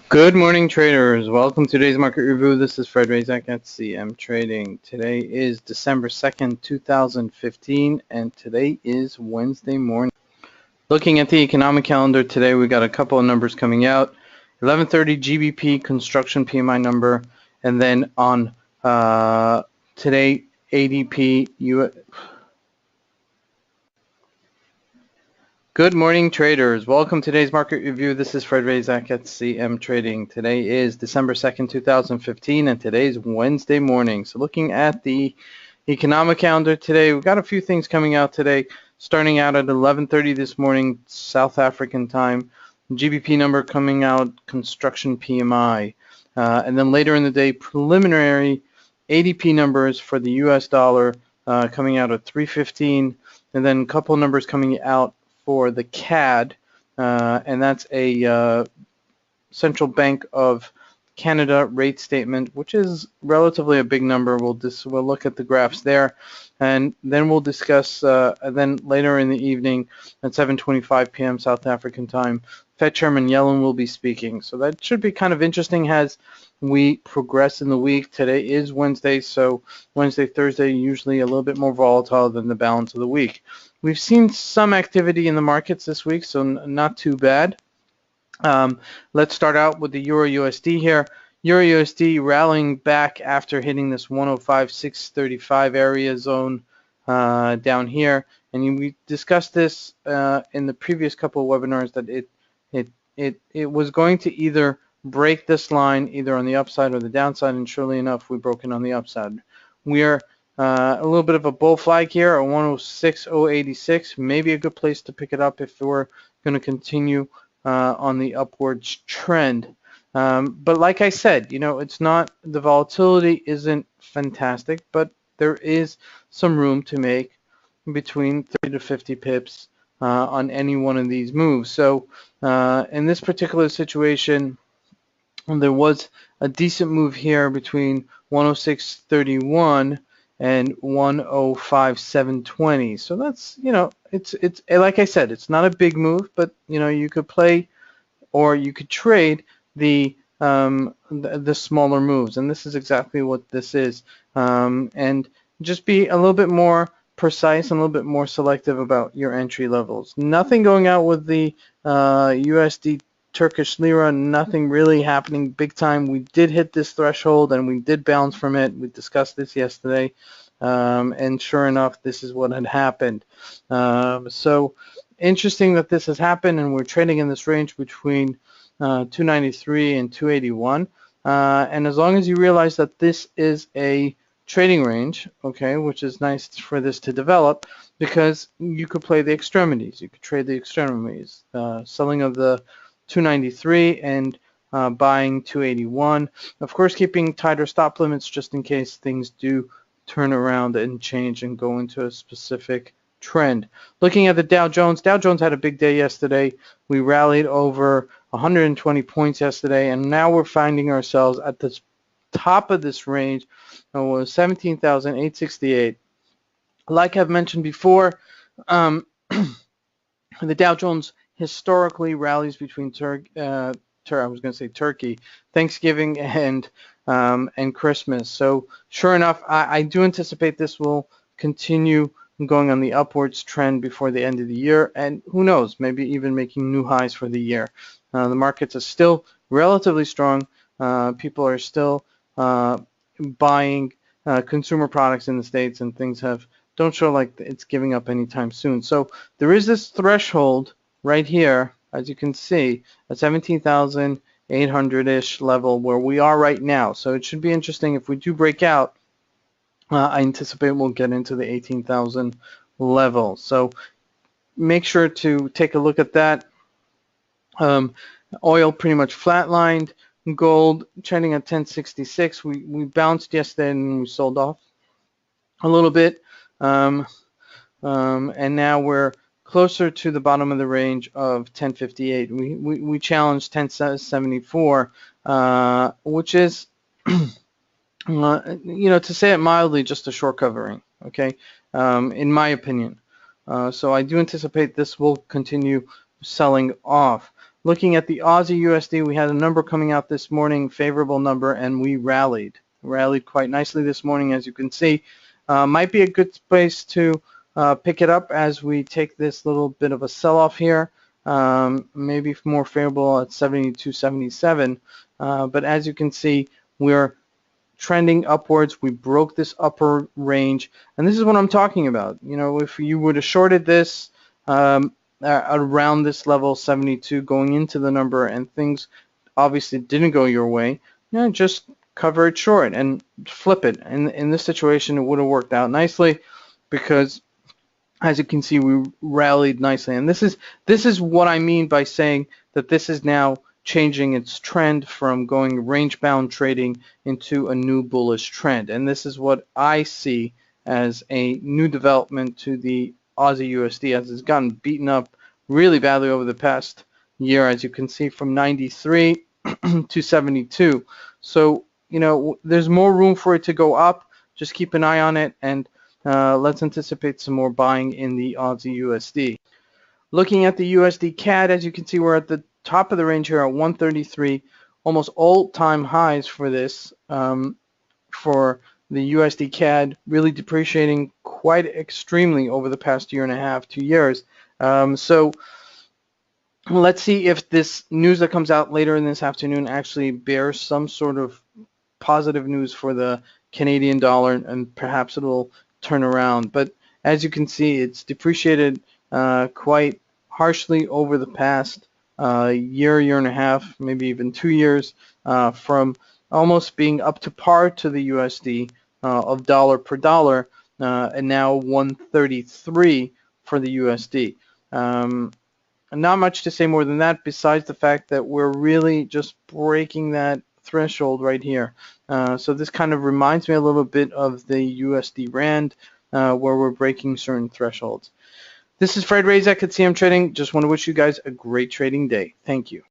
Good morning, traders. Welcome to today's market review. This is Fred Razak at CMTrading. Today is December 2nd, 2015, and today is Wednesday morning. Looking at the economic calendar today, we got a couple of numbers coming out. 11:30 GBP construction PMI number, and then on today ADP Good morning, traders. Welcome to today's market review. This is Fred Razak at CMTrading. Today is December 2nd, 2015, and today's Wednesday morning. So looking at the economic calendar today, we've got a few things coming out today. Starting out at 11:30 this morning, South African time. GBP number coming out, construction PMI. And then later in the day, preliminary ADP numbers for the US dollar coming out at 3:15. And then a couple numbers coming out for the CAD, and that's a Central Bank of Canada rate statement, which is relatively a big number. We'll look at the graphs there, and then we'll discuss. And then later in the evening, at 7:25 p.m. South African time, Fed Chairman Yellen will be speaking. So that should be kind of interesting as we progress in the week. Today is Wednesday, so Wednesday, Thursday usually a little bit more volatile than the balance of the week. We've seen some activity in the markets this week, so not too bad. Let's start out with the EURUSD here. EURUSD rallying back after hitting this 105.635 area zone down here, and we discussed this in the previous couple of webinars that it was going to either break this line either on the upside or the downside, and surely enough, we broke it on the upside. We are a little bit of a bull flag here, a 106.086, maybe a good place to pick it up if we're going to continue on the upwards trend. But like I said, it's not, the volatility isn't fantastic, but there is some room to make between 30 to 50 pips on any one of these moves. So in this particular situation, there was a decent move here between 106.31 and 105.720. So that's, it's like I said, it's not a big move, but you could play or you could trade the smaller moves, and this is exactly what this is. And just be a little bit more precise and a little bit more selective about your entry levels. Nothing going out with the USD Turkish lira, nothing really happening big time. We did hit this threshold and we did bounce from it. We discussed this yesterday, and sure enough, this is what had happened. So interesting that this has happened, and we're trading in this range between 293 and 281. And as long as you realize that this is a trading range, okay, which is nice for this to develop, because you could play the extremities. You could trade the extremities, selling of the 293 and buying 281. Of course, keeping tighter stop limits just in case things do turn around and change and go into a specific trend. Looking at the Dow Jones had a big day yesterday. We rallied over 120 points yesterday, and now we're finding ourselves at the top of this range. It was 17,868. Like I've mentioned before, the Dow Jones historically rallies between Turkey, Thanksgiving and Christmas. So sure enough, I do anticipate this will continue going on the upwards trend before the end of the year, and who knows, maybe even making new highs for the year. The markets are still relatively strong. People are still buying consumer products in the States, and things don't show like it's giving up anytime soon. So there is this threshold right here, as you can see, at 17,800-ish level where we are right now. So it should be interesting if we do break out. I anticipate we'll get into the 18,000 level. So make sure to take a look at that. Oil pretty much flatlined. Gold trading at 1066. We bounced yesterday and we sold off a little bit. And now we're closer to the bottom of the range of 1058. We challenged 1074, which is, to say it mildly, just a short covering, okay, in my opinion. So I do anticipate this will continue selling off. Looking at the Aussie USD, we had a number coming out this morning, favorable number, and we rallied quite nicely this morning, as you can see. Might be a good place to pick it up as we take this little bit of a sell-off here. Maybe more favorable at 72.77, but as you can see, we're trending upwards. We broke this upper range, and this is what I'm talking about. You know, if you would have shorted this around this level 72 going into the number, and things obviously didn't go your way, you know, just cover it short and flip it. And in this situation, it would have worked out nicely because, as you can see, we rallied nicely. And this is what I mean by saying that this is now changing its trend from going range-bound trading into a new bullish trend. And this is what I see as a new development to the Aussie USD, as it's gotten beaten up really badly over the past year, as you can see, from 93 to 72. So, you know, there's more room for it to go up. Just keep an eye on it, and let's anticipate some more buying in the Aussie USD. Looking at the USD CAD, as you can see, we're at the top of the range here at 133, almost all-time highs for this, for the USD CAD, really depreciating quite extremely over the past year and a half, 2 years. So let's see if this news that comes out later in this afternoon actually bears some sort of positive news for the Canadian dollar, and perhaps it'll turn around. But as you can see, it's depreciated quite harshly over the past year and a half, maybe even 2 years, from almost being up to par to the USD of dollar per dollar, and now 133 for the USD. Not much to say more than that, besides the fact that we're really just breaking that threshold right here. So this kind of reminds me a little bit of the USD Rand, where we're breaking certain thresholds. This is Fred Razak at CM Trading. Just want to wish you guys a great trading day. Thank you.